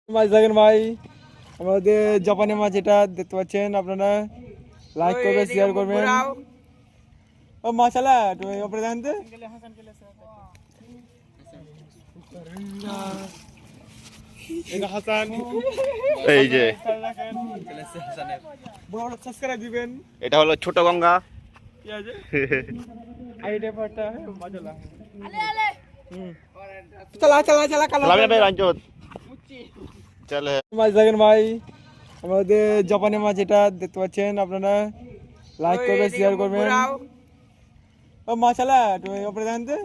মাছ দেখেন ভাই, আমাদের জাপানি মাছ এটা দেখতে পাচ্ছেন আপনারা। লাইক করবেন, শেয়ার করবেন। ও মাশাআল্লাহ, তুমি উপরে দেখেন তো। এটা হাসান, এই যে বড় সাবস্ক্রাইব দিবেন। এটা হলো ছোট গঙ্গা। কি আছে আইডিয়া পাটা মাশাআল্লাহ। চলা চলা চলা কালো সালামি ভাই রাঞ্জত চল মাছ দেখেন ভাই, আমাদের জাপানি মাছ এটা দেখতে পাচ্ছেন আপনারা। লাইক করবেন, শেয়ার করবেন। ও মাশাআল্লাহ, তুমি উপরে দেখেন তো।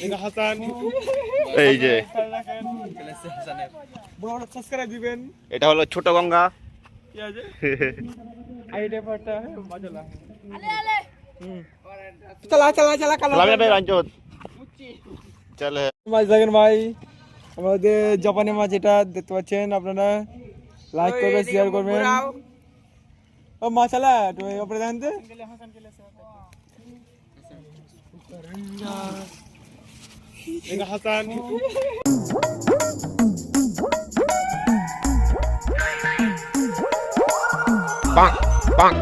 এটা হাসান, এই যে বড় সাবস্ক্রাইব দিবেন। এটা হলো ছোট গঙ্গা। কি আছে আইডিয়া পাটা মাশাআল্লাহ। চলা চলা চলা কালো সালামি ভাই রাঞ্জত চল মাছ দেখেন ভাই, আমাদের জাপানি মাছ এটা দেখতে পাচ্ছেন আপনারা। লাইক করবেন, শেয়ার করবেন। ও মাশাআল্লাহ, তুমি উপরে দেখেন তো। এটা হাসান, পাং পাং